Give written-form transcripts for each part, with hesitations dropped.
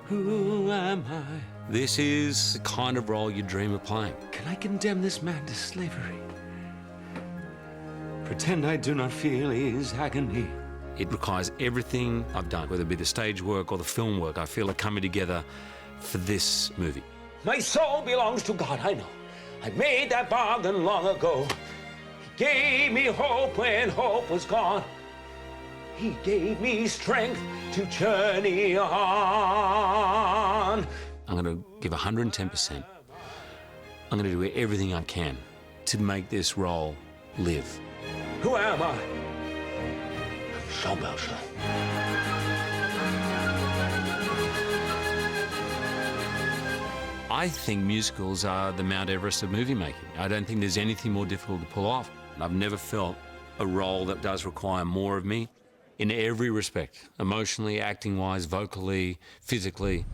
Who am I? This is the kind of role you dream of playing. Can I condemn this man to slavery? Pretend I do not feel his agony. It requires everything I've done, whether it be the stage work or the film work. I feel are coming together for this movie. My soul belongs to God, I know. I made that bargain long ago. He gave me hope when hope was gone. He gave me strength to journey on. I'm going to give 110%. I'm going to do everything I can to make this role live. Who am I? Jean Valjean. I think musicals are the Mount Everest of movie making. I don't think there's anything more difficult to pull off. I've never felt a role that does require more of me in every respect, emotionally, acting-wise, vocally, physically.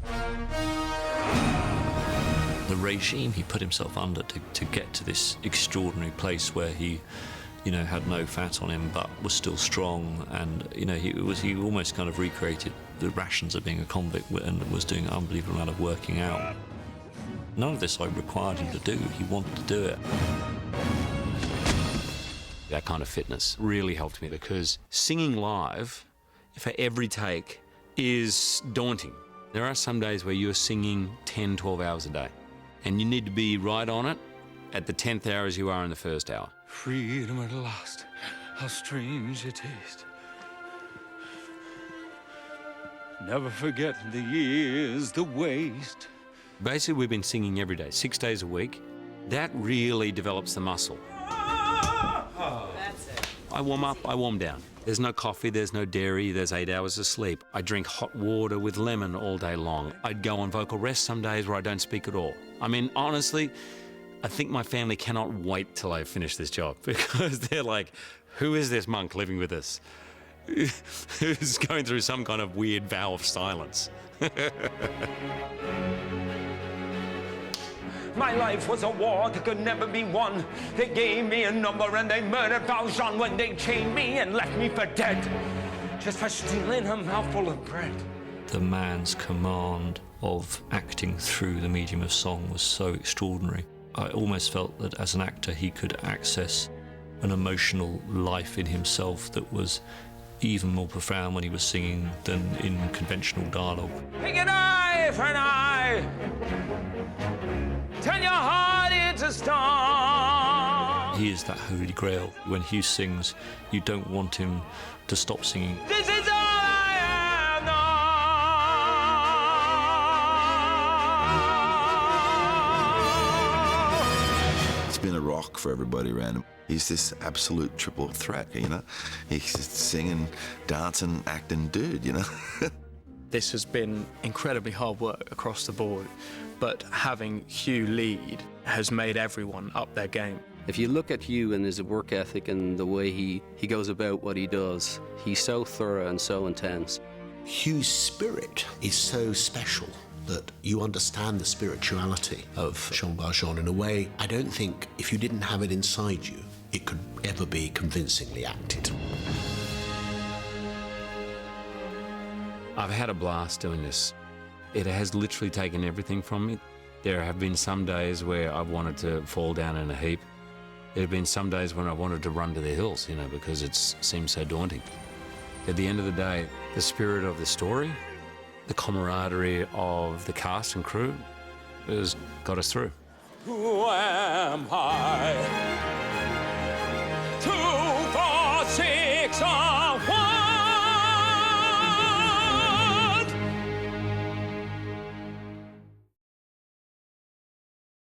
The regime he put himself under to get to this extraordinary place where he, you know, had no fat on him but was still strong, and you know, he almost kind of recreated the rations of being a convict and was doing an unbelievable amount of working out. None of this I required him to do. He wanted to do it. That kind of fitness really helped me, because singing live for every take is daunting. There are some days where you're singing 10, 12 hours a day, and you need to be right on it at the 10th hour as you are in the first hour. Freedom at last, how strange it is. Never forget the years, the waste. Basically, we've been singing every day, 6 days a week. That really develops the muscle. That's it. I warm up, I warm down. There's no coffee, there's no dairy, there's 8 hours of sleep. I drink hot water with lemon all day long. I'd go on vocal rest some days where I don't speak at all. I mean, honestly, I think my family cannot wait till I finish this job, because they're like, who is this monk living with us? Who's going through some kind of weird vow of silence? My life was a war that could never be won. They gave me a number and they murdered Valjean when they chained me and left me for dead, just for stealing a mouthful of bread. The man's command of acting through the medium of song was so extraordinary. I almost felt that as an actor he could access an emotional life in himself that was even more profound when he was singing than in conventional dialogue. Pick an eye for an eye. Turn your heart into stone. He is that holy grail. When Hugh sings, you don't want him to stop singing. This is all I have known. He's been a rock for everybody around him. He's this absolute triple threat, you know? He's just singing, dancing, acting dude, you know? This has been incredibly hard work across the board, but having Hugh lead has made everyone up their game. If you look at Hugh and his work ethic and the way he goes about what he does, he's so thorough and so intense. Hugh's spirit is so special that you understand the spirituality of Jean Valjean in a way I don't think, if you didn't have it inside you, it could ever be convincingly acted. I've had a blast doing this. It has literally taken everything from me. There have been some days where I've wanted to fall down in a heap. There have been some days when I wanted to run to the hills, you know, because it seemed so daunting. At the end of the day, the spirit of the story, the camaraderie of the cast and crew has got us through. Who am I? 2, 4, 6,